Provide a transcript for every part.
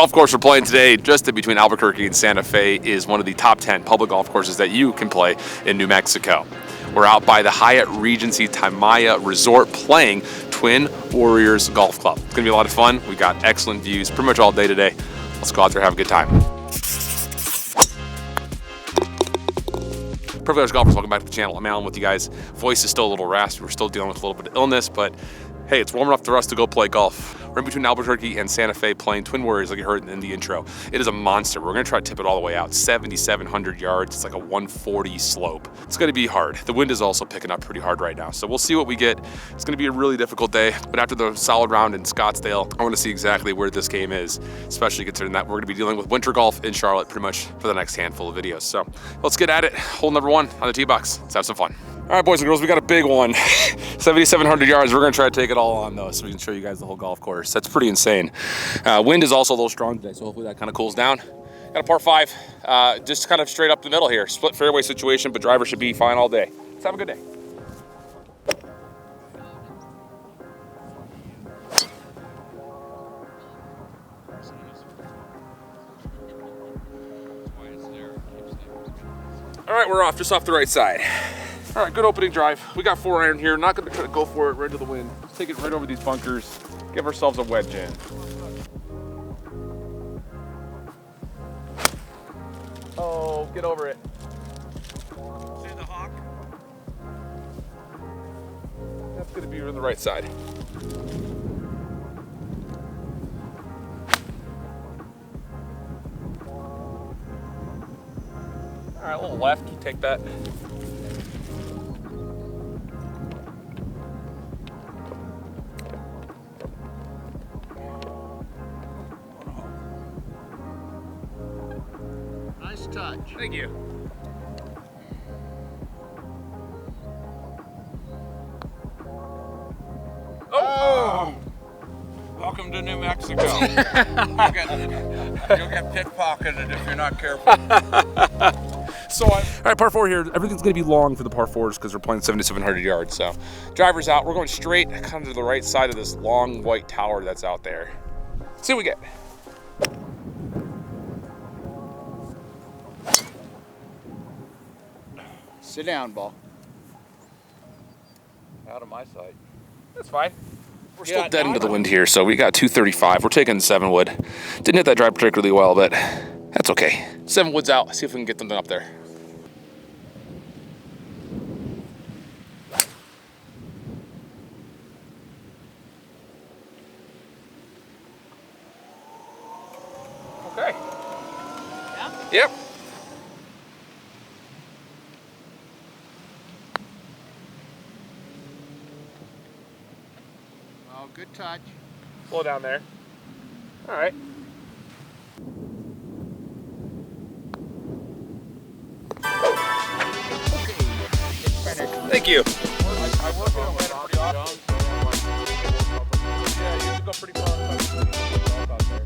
golf course we're playing today, just in between Albuquerque and Santa Fe, is one of the top 10 public golf courses that you can play in New Mexico. We're out by the Hyatt Regency Taimaya Resort playing Twin Warriors Golf Club. It's gonna be a lot of fun. We got excellent views pretty much all day today. Let's go out there and have a good time. Perfectly Average Golfers, welcome back to the channel. I'm Alan with you guys. Voice is still a little raspy. We're still dealing with a little bit of illness, but hey, it's warm enough for us to go play golf. We're in between Albuquerque and Santa Fe playing Twin Warriors like you heard in the intro. It is a monster. We're gonna try to tip it all the way out. 7,700 yards. It's like a 140 slope. It's gonna be hard. The wind is also picking up pretty hard right now. So we'll see what we get. It's gonna be a really difficult day, but after the solid round in Scottsdale, I wanna see exactly where this game is, especially considering that we're gonna be dealing with winter golf in Charlotte pretty much for the next handful of videos. So let's get at it. Hole number 1 on the tee box. Let's have some fun. All right, boys and girls, we got a big one. 7,700 yards. We're gonna try to take it all on though, so we can show you guys the whole golf course. That's pretty insane. Wind is also a little strong today, so hopefully that kind of cools down. Got a par 5, just kind of straight up the middle here. Split fairway situation, but driver should be fine all day. Let's have a good day. All right, we're off, just off the right side. All right, good opening drive. We got 4-iron here. Not gonna try to go for it right to the wind. Let's take it right over these bunkers. Give ourselves a wedge in. Oh, get over it. See the hawk? That's gonna be on the right side. All right, a little left, take that. Nice touch. Thank you. Oh! Welcome to New Mexico. You'll get pickpocketed if you're not careful. So, all right, par 4 here. Everything's gonna be long for the par 4s because we're playing 7,700 yards. So, driver's out. We're going straight kind of to the right side of this long white tower that's out there. Let's see what we get. Sit down, ball. Out of my sight. That's fine. We're still dead into the wind here, so we got 235. We're taking the 7 wood. Didn't hit that drive particularly well, but that's okay. 7 wood's out. See if we can get something up there. Okay. Yeah? Yep. Oh, good touch. Slow down there. All right. Thank you. I work in Atlanta pretty often. Yeah, you should go pretty far out there.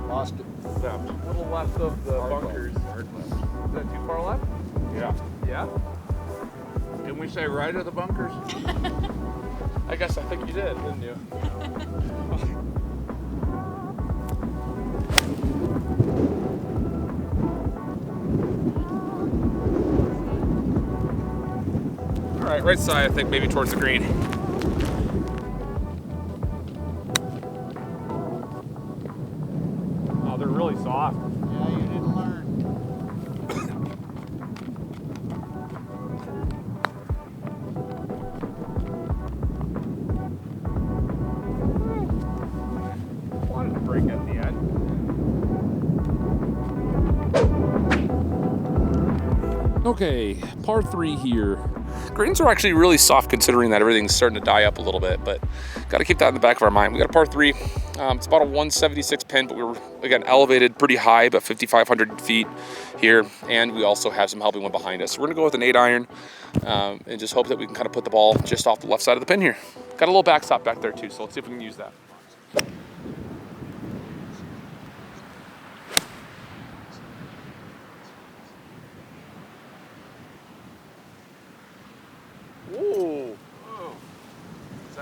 Lost it. Yeah, a little left of the bunkers. Is that too far left? Yeah. Yeah? Didn't we say right of the bunkers? I guess I think you did, didn't you? All right, right side, I think maybe towards the green. Oh, they're really soft. Yeah, you didn't learn. Wanted to break at the end. Okay, par 3 here. Greens are actually really soft considering that everything's starting to die up a little bit, but got to keep that in the back of our mind. We got a par 3. It's about a 176 pin, but we were, again, elevated pretty high, about 5,500 feet here, and we also have some helping one behind us. So we're going to go with an 8-iron and just hope that we can kind of put the ball just off the left side of the pin here. Got a little backstop back there too, so let's see if we can use that.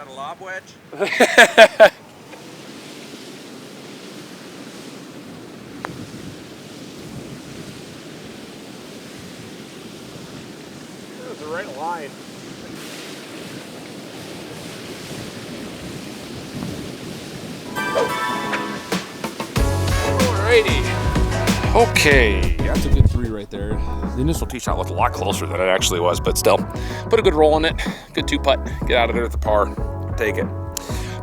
that a lob wedge? That was the right line. Alrighty. Okay, that's a good 3 right there. The initial tee shot looked a lot closer than it actually was, but still, put a good roll in it. Good 2-putt. Get out of there at the par. Take it.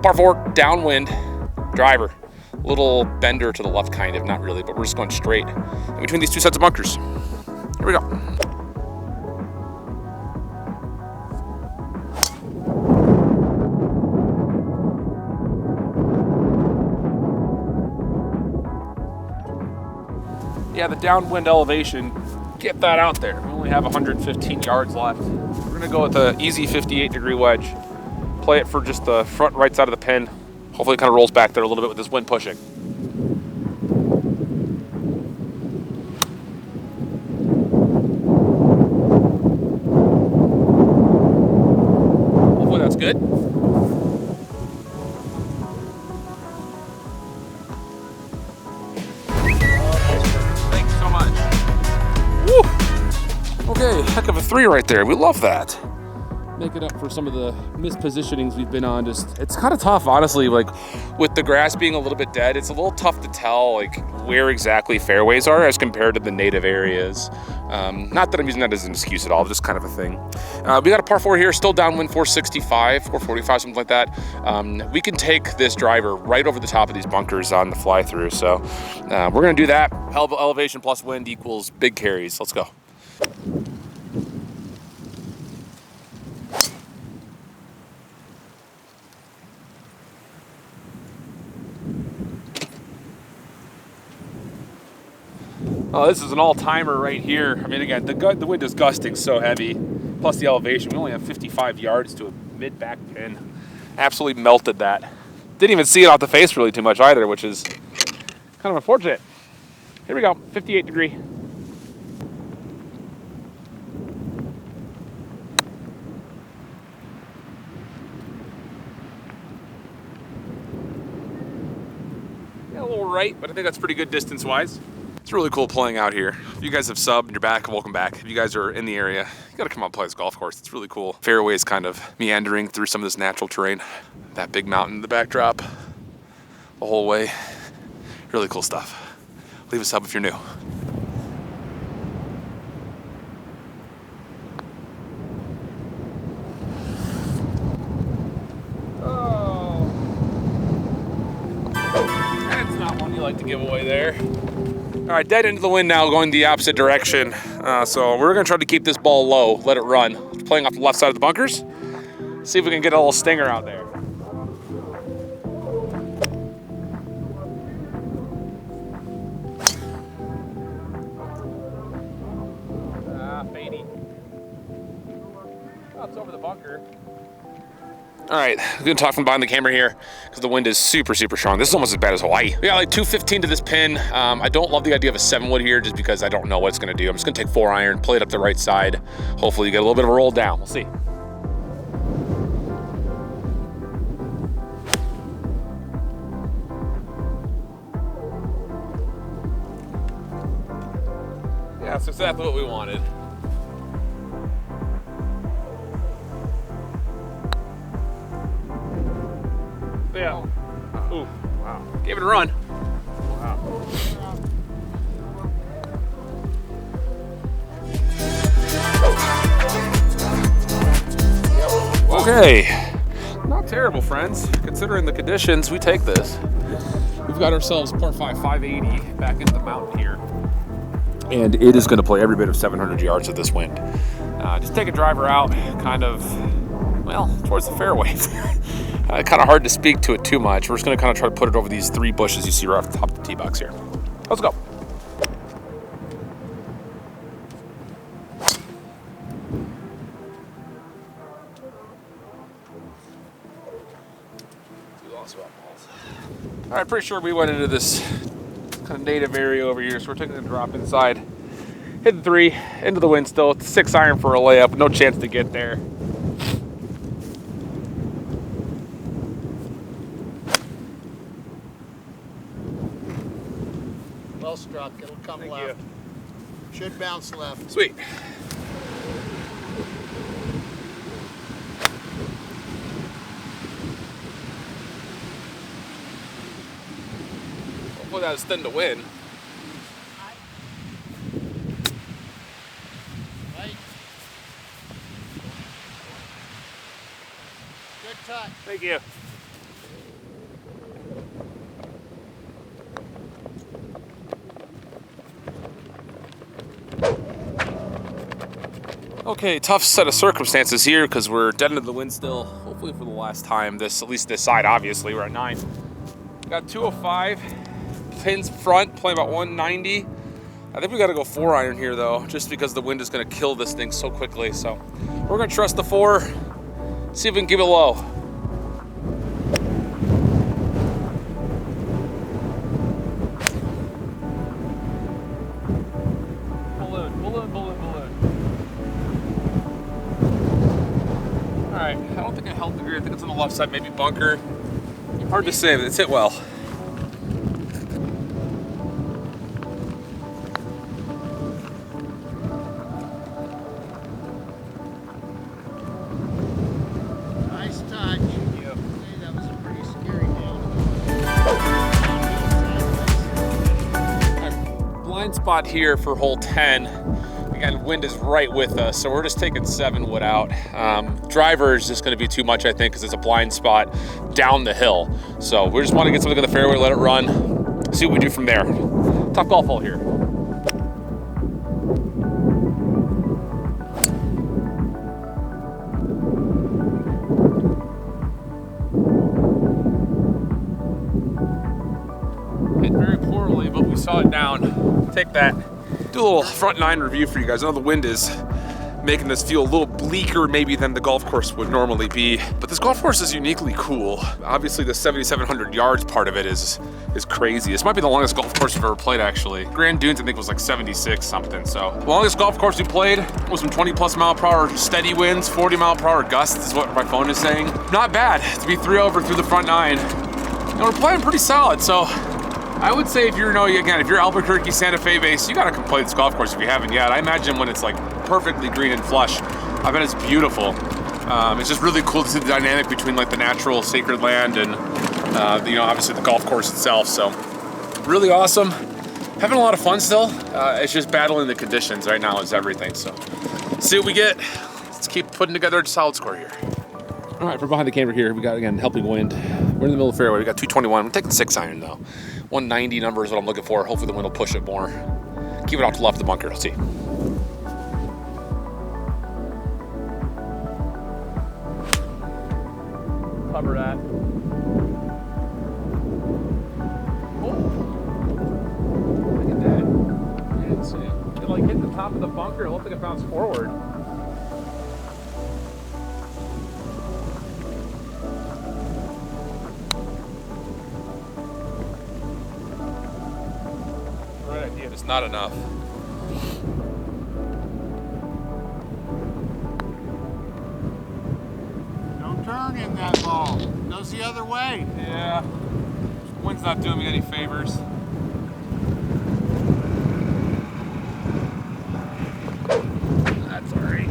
Par 4, downwind, driver. Little bender to the left, kind of, not really, but we're just going straight in between these 2 sets of bunkers. Here we go. Yeah, the downwind elevation, get that out there. We only have 115 yards left. We're gonna go with an easy 58-degree wedge. Play it for just the front right side of the pin. Hopefully it kind of rolls back there a little bit with this wind pushing. Hopefully that's good. Okay, heck of a 3 right there. We love that. Make it up for some of the mispositionings we've been on. Just, it's kind of tough, honestly. Like with the grass being a little bit dead, it's a little tough to tell like where exactly fairways are as compared to the native areas. Not that I'm using that as an excuse at all, just kind of a thing. We got a par 4 here, still downwind 465, 445, something like that. We can take this driver right over the top of these bunkers on the fly through. So we're gonna do that. Elevation plus wind equals big carries. Let's go. Oh, this is an all-timer right here. I mean, again, the wind is gusting so heavy, plus the elevation. We only have 55 yards to a mid-back pin. Absolutely melted that. Didn't even see it off the face really too much either, which is kind of unfortunate. Here we go, 58 degree. Yeah, a little right, but I think that's pretty good distance-wise. It's really cool playing out here. If you guys have subbed and you're back, welcome back. If you guys are in the area, you gotta come out and play this golf course. It's really cool. Fairways kind of meandering through some of this natural terrain. That big mountain in the backdrop the whole way. Really cool stuff. Leave a sub if you're new. Oh. That's not one you like to give away there. All right, dead into the wind now, going the opposite direction. So we're gonna try to keep this ball low, let it run. Playing off the left side of the bunkers. See if we can get a little stinger out there. Fading. Oh, it's over the bunker. All right, I'm gonna talk from behind the camera here because the wind is super, super strong. This is almost as bad as Hawaii. We got like 215 to this pin. I don't love the idea of a 7-wood here just because I don't know what it's gonna do. I'm just gonna take 4-iron, play it up the right side. Hopefully you get a little bit of a roll down. We'll see. Yeah, that's exactly what we wanted. Yeah. Ooh, wow. Gave it a run. Wow. Okay. Not terrible, friends. Considering the conditions, we take this. We've got ourselves par 5, 580 back into the mountain here. And it is going to play every bit of 700 yards of this wind. Just take a driver out, kind of, well, towards the fairway. Kind of hard to speak to it too much. We're just going to kind of try to put it over these 3 bushes you see right off the top of the tee box here. Let's go. All right, pretty sure we went into this kind of native area over here, so we're taking a drop inside. Hit the 3, into the wind still. It's 6-iron for a layup, no chance to get there. Well struck. It'll come Thank left. Should bounce left. Sweet. Hopefully that was thin to win. Right. Good touch. Thank you. Okay, tough set of circumstances here because we're dead into the wind still. Hopefully for the last time, at least this side, obviously. We're at 9. Got 205, pins front, playing about 190. I think we got to go 4-iron here though, just because the wind is going to kill this thing so quickly. So we're going to trust the 4, see if we can give it low. Alright, I don't think I held the green. I think it's on the left side, maybe bunker. Hard to say, but it's hit well. Nice touch. Yeah. Hey, that was a pretty scary down. Alright, blind spot here for hole 10. Again, wind is right with us, so we're just taking 7 wood out. Driver is just going to be too much, I think, because it's a blind spot down the hill. So we just want to get something in the fairway, let it run, see what we do from there. Tough golf hole here. Hit very poorly, but we saw it down. Take that. Do a little front 9 review for you guys. I know the wind is making this feel a little bleaker maybe than the golf course would normally be, but this golf course is uniquely cool. Obviously the 7,700 yards part of it is crazy. This might be the longest golf course we've ever played actually. Grand Dunes I think was like 76 something. So the longest golf course we played was some 20+ mile per hour steady winds, 40 mile per hour gusts is what my phone is saying. Not bad to be 3 over through the front 9. And we're playing pretty solid, so I would say if you're, again, if you're Albuquerque, Santa Fe based, you gotta come play this golf course if you haven't yet. I imagine when it's like perfectly green and flush, I bet it's beautiful. It's just really cool to see the dynamic between like the natural sacred land and obviously the golf course itself. So really awesome. Having a lot of fun still. It's just battling the conditions right now is everything. So see what we get. Let's keep putting together a solid score here. All right, from behind the camera here, we got, again, helping wind. We're in the middle of the fairway. We got 221. I'm taking 6-iron though. 190 number is what I'm looking for. Hopefully the wind will push it more. Keep it off to the left of the bunker. Let's see. Cover that. Oh, look at that. I didn't see it. It like hit the top of the bunker. It looked like it bounced forward. Right idea, it's not enough. Don't turn in that ball. It goes the other way. Yeah, wind's not doing me any favors. That's all right.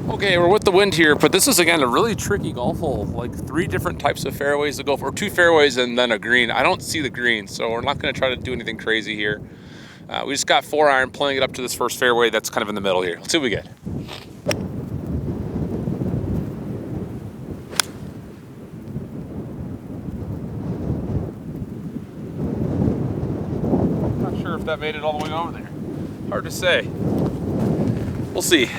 Okay, we're with the wind here, but this is again a really tricky golf hole. Like 3 different types of fairways to go for, 2 fairways and then a green. I don't see the green, so we're not going to try to do anything crazy here. We just got 4-iron, playing it up to this first fairway that's kind of in the middle here. Let's see what we get. Not sure if that made it all the way over there. Hard to say. We'll see.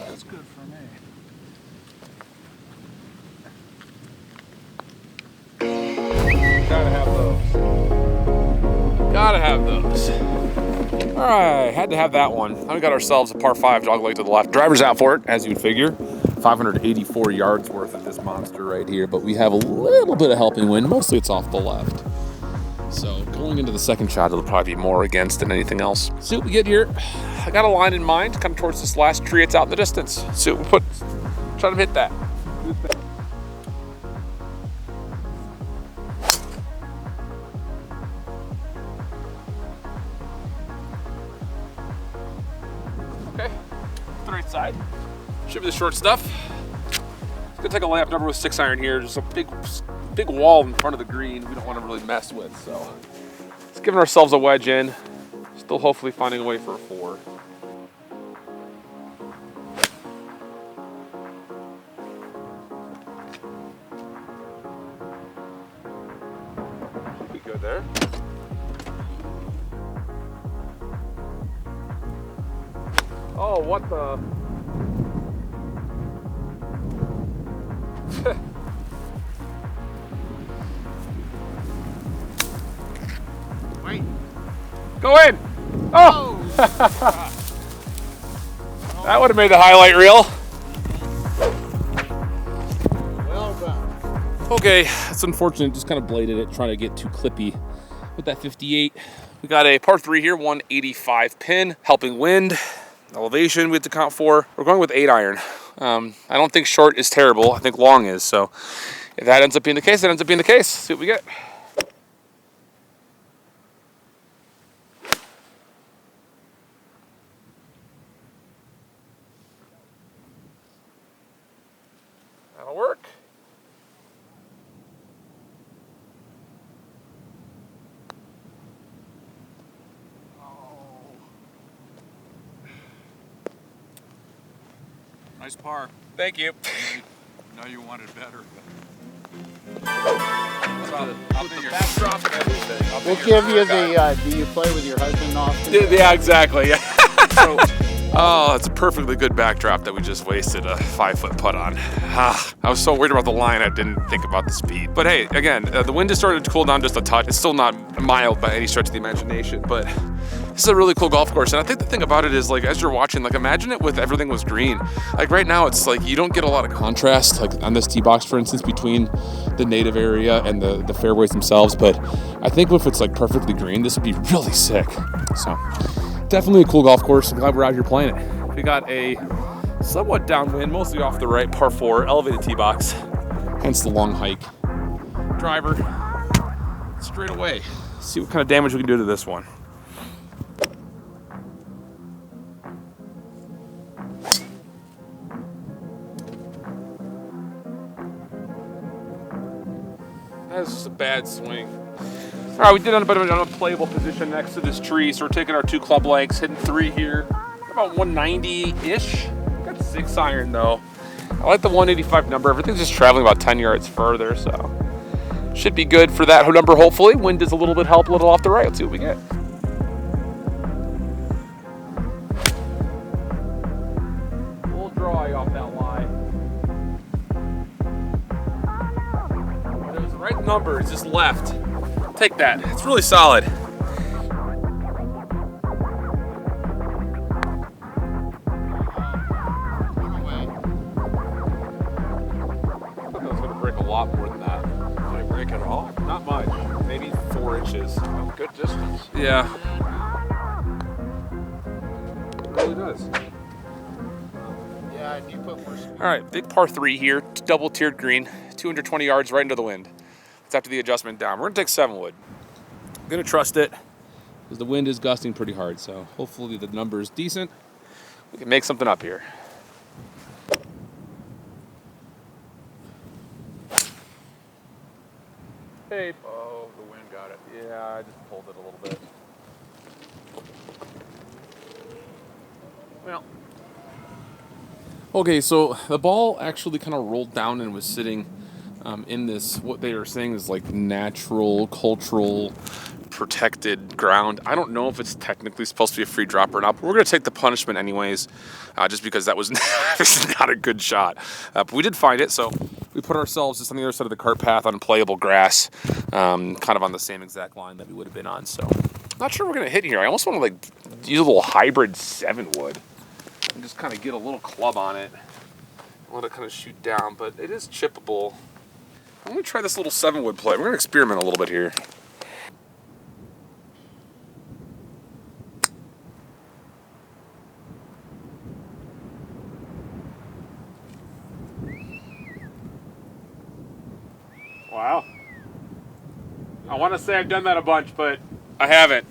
That's good for me. Gotta have those. Gotta have those. All right, had to have that one. Now we got ourselves a par 5 dogleg to the left. Driver's out for it, as you would figure. 584 yards worth of this monster right here, but we have a little bit of helping wind. Mostly it's off the left. So going into the second shot, it'll probably be more against than anything else. See what we get here. I got a line in mind, kind of towards this last tree. It's out in the distance. See what we put. Try to hit that. Okay, the right side. Should be the short stuff. It's gonna take a layup number with 6-iron here. Just a big wall in front of the green we don't want to really mess with. So just giving ourselves a wedge in. Still hopefully finding a way for a 4. Should be good there. Oh, what the? Wait. Go in! Oh! That would have made the highlight reel. Well done. Okay, it's unfortunate, just kind of bladed it, trying to get too clippy with that 58. We got a par 3 here, 185 pin, helping wind. Elevation we have to count for. We're going with 8-iron. I don't think short is terrible. I think long is. So if that ends up being the case, that ends up being the case. See what we get. That'll work. Nice par. Thank you. Know you wanted better. We'll give you the, do you play with your husband often? Yeah, exactly. Yeah. Oh, that's a perfectly good backdrop that we just wasted a 5-foot putt on. I was so worried about the line, I didn't think about the speed. But hey, again, the wind has started to cool down just a touch. It's still not mild by any stretch of the imagination, but this is a really cool golf course. And I think the thing about it is, like, as you're watching, like, imagine it with everything was green. Like right now, it's like you don't get a lot of contrast, like on this tee box, for instance, between the native area and the fairways themselves. But I think if it's like perfectly green, this would be really sick. So definitely a cool golf course. I'm glad we're out here playing it. We got a somewhat downwind, mostly off the right, par 4, elevated tee box, hence the long hike. Driver, straight away. See what kind of damage we can do to this one. That was just a bad swing. All right, we did on a bit of an unplayable position next to this tree, so we're taking our 2 club lengths, hitting 3 here, about 190-ish. Got 6-iron though. I like the 185 number. Everything's just traveling about 10 yards further, so should be good for that number. Hopefully, wind does a little bit help, a little off the right. Let's see what we get. Little draw off that line. But it was the right number. It's just left. Take that. It's really solid. I thought that was going to break a lot more than that. Did it break at all? Not much. Maybe 4 inches. Good distance. Yeah. It really does. Yeah, and you put more speed. All right, big par 3 here. Double tiered green. 220 yards right into the wind. It's after the adjustment down. We're going to take 7 wood. I'm going to trust it because the wind is gusting pretty hard. So hopefully the number is decent. We can make something up here. Hey. Oh, the wind got it. Yeah, I just pulled it a little bit. Well. Okay, so the ball actually kind of rolled down and was sitting in this, what they are saying is like natural, cultural, protected ground. I don't know if it's technically supposed to be a free drop or not, but we're going to take the punishment anyways, just because that was not a good shot. But we did find it, so we put ourselves just on the other side of the cart path on playable grass, kind of on the same exact line that we would have been on. So not sure we're going to hit here. I almost want to like use a little hybrid 7 wood and just kind of get a little club on it. Let it kind of shoot down, but it is chippable. I'm going to try this little 7 wood play. We're going to experiment a little bit here. Wow. I want to say I've done that a bunch, but I haven't.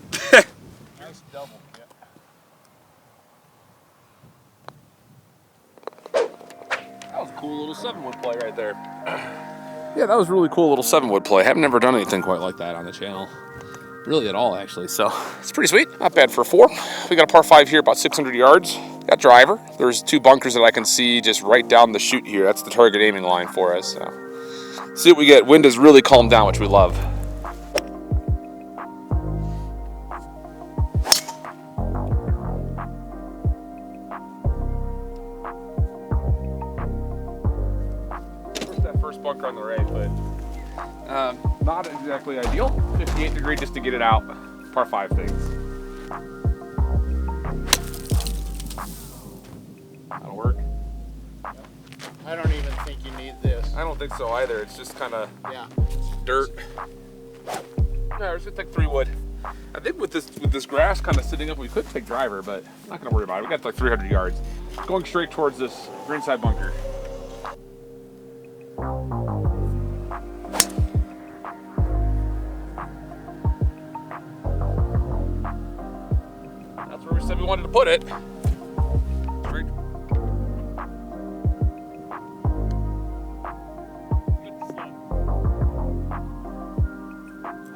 Nice double. That was a cool little 7-wood play right there. Yeah, that was really cool little 7-wood play. I've never done anything quite like that on the channel. Really at all, actually. So it's pretty sweet. Not bad for a 4. We got a par 5 here, about 600 yards. Got driver. There's 2 bunkers that I can see just right down the chute here. That's the target aiming line for us. So see what we get. Wind has really calmed down, which we love. First bunker on the right, but not exactly ideal. 58 degree just to get it out. Par 5 things. That'll work. I don't even think you need this. I don't think so either. It's just kind of Yeah. dirt. Yeah, we're just gonna take 3 wood. I think with this grass kind of sitting up, we could take driver, but I'm not gonna worry about it. We got like 300 yards. Going straight towards this greenside bunker. That's where we said we wanted to put it. Straight.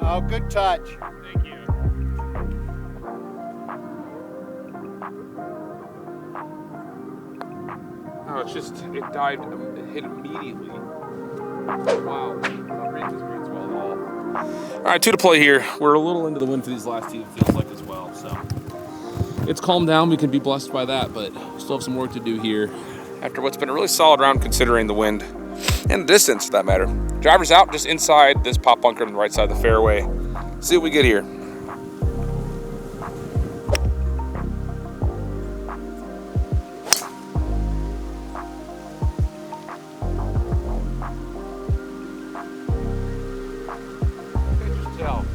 Oh, good touch. Thank you. Oh, it's just, it died, it hit immediately. Wow. Not reading this greens well at all. All right, 2 to play here. We're a little into the wind for these last 2, it feels like as well. So it's calmed down. We can be blessed by that, but we still have some work to do here. After what's been a really solid round considering the wind and the distance for that matter. Driver's out just inside this pop bunker on the right side of the fairway. See what we get here.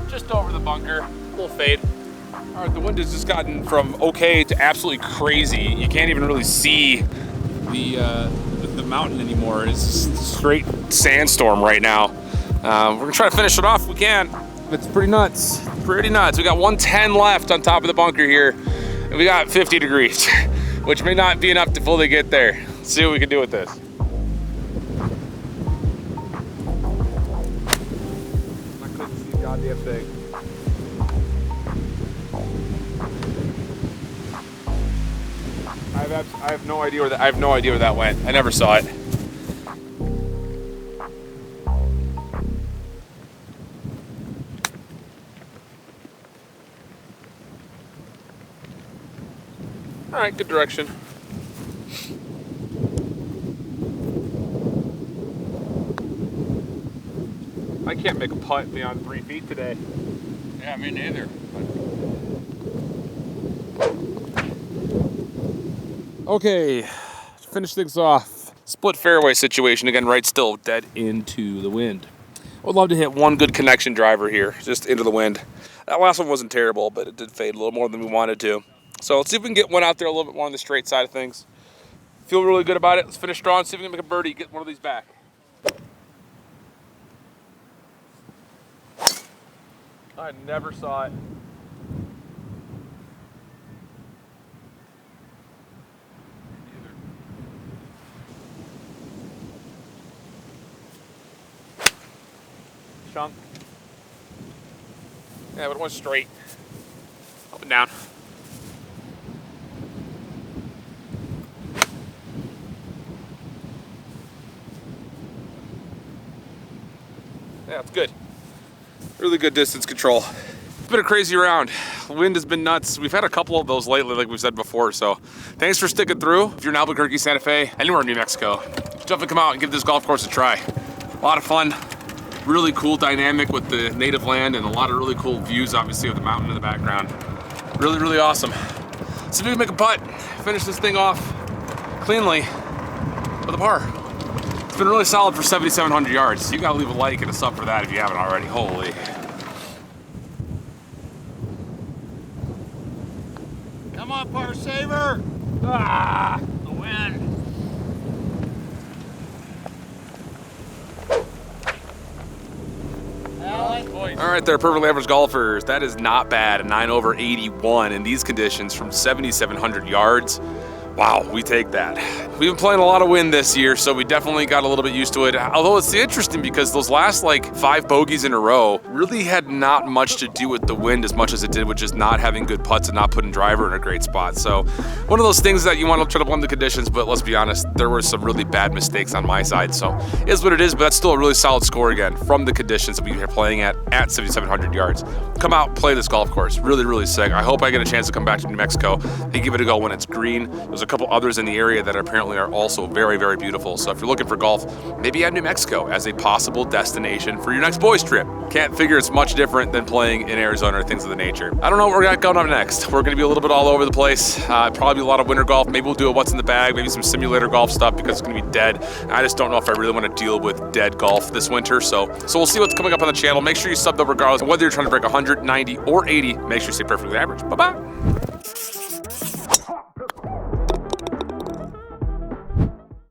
Just over the bunker, a little fade. All right, the wind has just gotten from okay to absolutely crazy. You can't even really see the mountain anymore. It's just straight sandstorm right now. We're gonna try to finish it off if we can. It's pretty nuts, pretty nuts. We got 110 left on top of the bunker here, and we got 50 degrees, which may not be enough to fully get there. Let's see what we can do with this. I couldn't see a goddamn thing. I have no idea where that went. I never saw it. All right, good direction. I can't make a putt beyond 3 feet today. Yeah, me neither. Okay, to finish things off, split fairway situation again, right, still dead into the wind. I would love to hit one good connection driver here, just into the wind. That last one wasn't terrible, but it did fade a little more than we wanted to. So let's see if we can get one out there a little bit more on the straight side of things. Feel really good about it. Let's finish strong, see if we can make a birdie, get one of these back. I never saw it. Chunk. Yeah, but it went straight. Up and down. Yeah, it's good. Really good distance control. It's been a crazy round. The wind has been nuts. We've had a couple of those lately, like we've said before, so thanks for sticking through. If you're in Albuquerque, Santa Fe, anywhere in New Mexico, definitely come out and give this golf course a try. A lot of fun. Really cool dynamic with the native land and a lot of really cool views, obviously, of the mountain in the background. Really, really awesome. So if we can make a putt, finish this thing off cleanly with a par. It's been really solid for 7,700 yards. You gotta leave a like and a sub for that if you haven't already. Holy. Come on, par saver. Ah! The wind. nice. All right there, perfectly average golfers. That is not bad. A 9 over 81 in these conditions from 7,700 yards. Wow, we take that. We've been playing a lot of wind this year, so we definitely got a little bit used to it. Although it's interesting because those last like 5 bogeys in a row really had not much to do with the wind as much as it did with just not having good putts and not putting driver in a great spot. So one of those things that you want to try to blame the conditions, but let's be honest, there were some really bad mistakes on my side. So it is what it is, but that's still a really solid score again from the conditions that we are playing at 7,700 yards. Come out, play this golf course. Really, really sick. I hope I get a chance to come back to New Mexico and give it a go when it's green. There's a couple others in the area that apparently are also very, very beautiful. So if you're looking for golf, maybe add New Mexico as a possible destination for your next boys trip. Can't figure it's much different than playing in Arizona or things of the nature. I don't know what we're got going on next. We're gonna be a little bit all over the place. Probably a lot of winter golf. Maybe we'll do a what's in the bag, maybe some simulator golf stuff because it's gonna be dead. I just don't know if I really want to deal with dead golf this winter. So we'll see what's coming up on the channel. Make sure you sub though regardless. Whether you're trying to break 100, 90, or 80, make sure you stay perfectly average. Bye-bye.